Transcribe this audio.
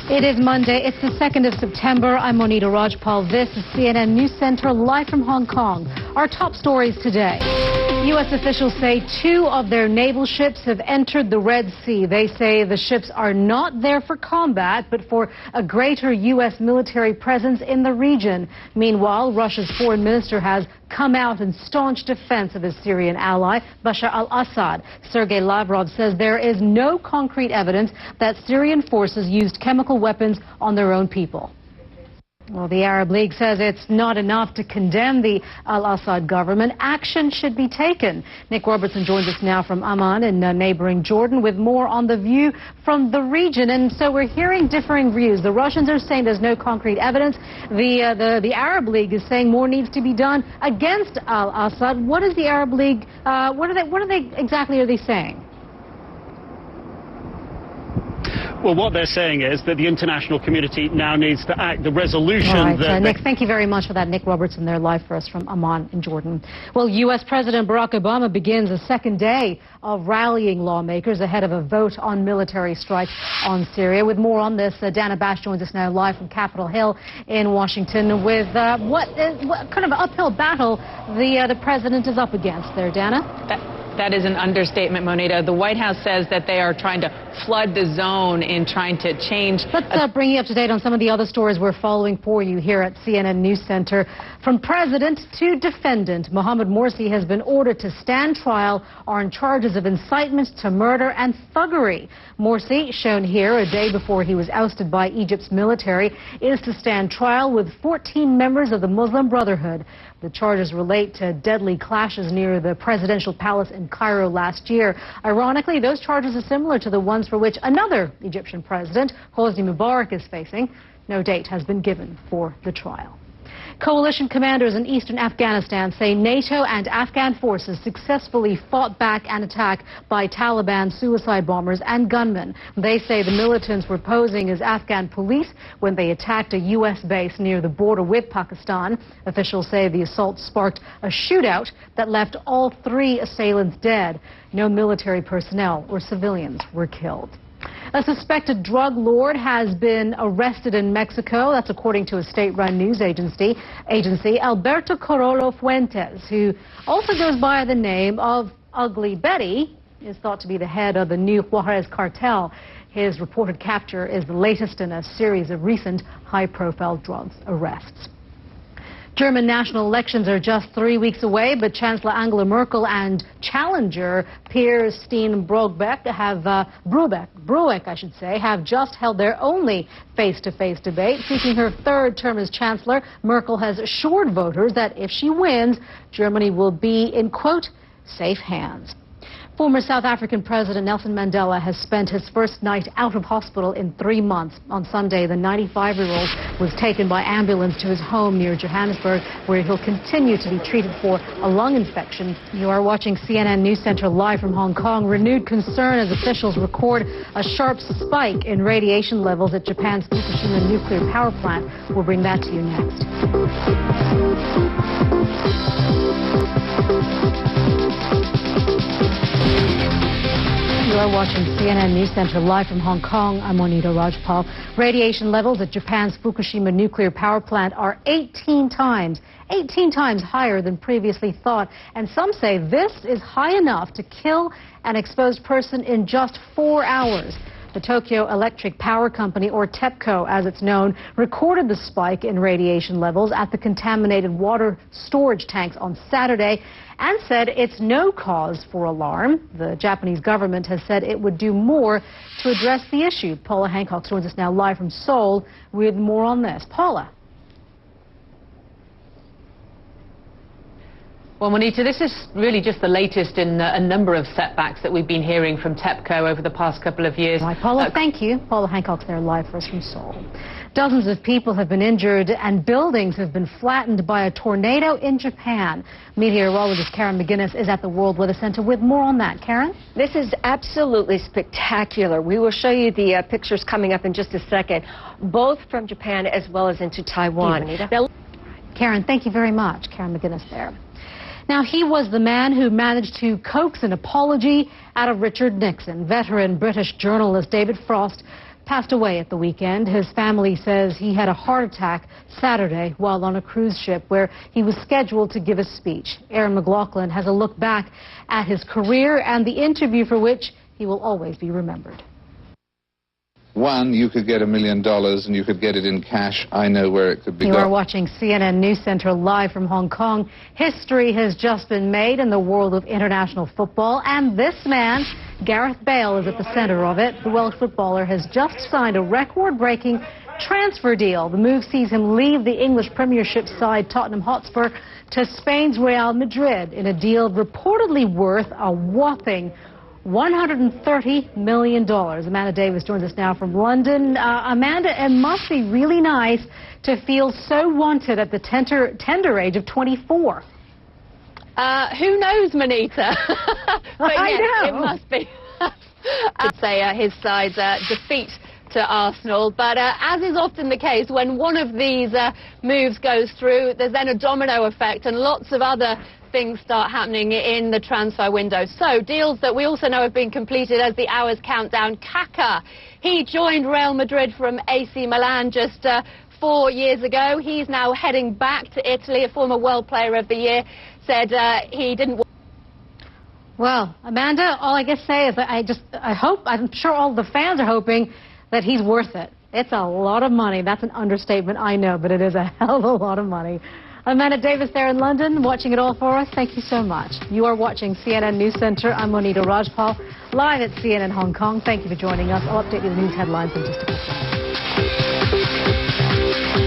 It is Monday. It's the 2nd of September. I'm Monita Rajpal. This is CNN News Center live from Hong Kong. Our top stories today. U.S. officials say 2 of their naval ships have entered the Red Sea. They say the ships are not there for combat, but for a greater U.S. military presence in the region. Meanwhile, Russia's foreign minister has come out in staunch defense of his Syrian ally, Bashar al-Assad. Sergei Lavrov says there is no concrete evidence that Syrian forces used chemical weapons on their own people. Well, the Arab League says it's not enough to condemn the al-Assad government. Action should be taken. Nick Robertson joins us now from Amman in neighboring Jordan with more on the view from the region. And so we're hearing differing views. The Russians are saying there's no concrete evidence. The Arab League is saying more needs to be done against al-Assad. What is the Arab League? What are they exactly are they saying? Well, what they're saying is that the international community now needs to act. The resolution that... Nick, thank you very much for that. Nick Robertson there live for us from Amman in Jordan. Well, U.S. President Barack Obama begins a second day of rallying lawmakers ahead of a vote on military strike on Syria. With more on this, Dana Bash joins us now live from Capitol Hill in Washington with what kind of uphill battle the president is up against there, Dana? That is an understatement, Monita. The White House says that they are trying to flood the zone in trying to change. Let's bring you up to date on some of the other stories we're following for you here at CNN News Center. From president to defendant, Mohamed Morsi has been ordered to stand trial on charges of incitement to murder and thuggery. Morsi, shown here a day before he was ousted by Egypt's military, is to stand trial with 14 members of the Muslim Brotherhood. The charges relate to deadly clashes near the presidential palace in Cairo last year. Ironically, those charges are similar to the ones for which another Egyptian president, Hosni Mubarak, is facing. No date has been given for the trial. Coalition commanders in eastern Afghanistan say NATO and Afghan forces successfully fought back an attack by Taliban suicide bombers and gunmen. They say the militants were posing as Afghan police when they attacked a U.S. base near the border with Pakistan. Officials say the assault sparked a shootout that left all 3 assailants dead. No military personnel or civilians were killed. A suspected drug lord has been arrested in Mexico. That's according to a state-run news agency. Alberto Corolo Fuentes, who also goes by the name of Ugly Betty, is thought to be the head of the new Juarez cartel. His reported capture is the latest in a series of recent high-profile drug arrests. German national elections are just 3 weeks away, but Chancellor Angela Merkel and challenger Pierre Steenbroek have just held their only face-to-face debate. Seeking her 3rd term as chancellor, Merkel has assured voters that if she wins, Germany will be in, quote, safe hands. Former South African President Nelson Mandela has spent his first night out of hospital in 3 months. On Sunday, the 95-year-old was taken by ambulance to his home near Johannesburg, where he'll continue to be treated for a lung infection. You are watching CNN News Center live from Hong Kong. Renewed concern as officials record a sharp spike in radiation levels at Japan's Fukushima nuclear power plant. We'll bring that to you next. You are watching CNN News Center live from Hong Kong. I'm Monita Rajpal. Radiation levels at Japan's Fukushima nuclear power plant are 18 times higher than previously thought. And some say this is high enough to kill an exposed person in just 4 hours. The Tokyo Electric Power Company, or TEPCO as it's known, recorded the spike in radiation levels at the contaminated water storage tanks on Saturday and said it's no cause for alarm. The Japanese government has said it would do more to address the issue. Paula Hancock joins us now live from Seoul with more on this. Paula. Well, Monita, this is really just the latest in a number of setbacks that we've been hearing from TEPCO over the past couple of years. Right, Paula, thank you. Paula Hancock's there live for us from Seoul. Dozens of people have been injured and buildings have been flattened by a tornado in Japan. Meteorologist Karen McGuinness is at the World Weather Center with more on that. Karen? This is absolutely spectacular. We will show you the pictures coming up in just a second, both from Japan as well as into Taiwan. Now, Karen, thank you very much. Karen McGuinness there. Now, he was the man who managed to coax an apology out of Richard Nixon. Veteran British journalist David Frost passed away at the weekend. His family says he had a heart attack Saturday while on a cruise ship where he was scheduled to give a speech. Aaron McLaughlin has a look back at his career and the interview for which he will always be remembered. One, you could get $1 million and you could get it in cash. I know where it could be. You are watching CNN News Center live from Hong Kong. History has just been made in the world of international football, and this man, Gareth Bale, is at the center of it. The Welsh footballer has just signed a record-breaking transfer deal. The move sees him leave the English Premiership side Tottenham Hotspur to Spain's Real Madrid in a deal reportedly worth a whopping $130 million. Amanda Davis joins us now from London. Amanda, it must be really nice to feel so wanted at the tender age of 24. Who knows, Monita? But yes, know. It must be. I'd say his side's defeat to Arsenal, but as is often the case, when one of these moves goes through, there's then a domino effect and lots of other things start happening in the transfer window. So deals that we also know have been completed as the hours count down. Kaká, he joined Real Madrid from AC Milan just 4 years ago. He's now heading back to Italy. A former World Player of the Year said he didn't. Well, Amanda, all I can say is that I'm sure all the fans are hoping that he's worth it. It's a lot of money. That's an understatement, I know, but it is a hell of a lot of money. Amanda Davis there in London, watching it all for us. Thank you so much. You are watching CNN News Center. I'm Monita Rajpal, live at CNN Hong Kong. Thank you for joining us. I'll update you the news headlines in just a couple of minutes.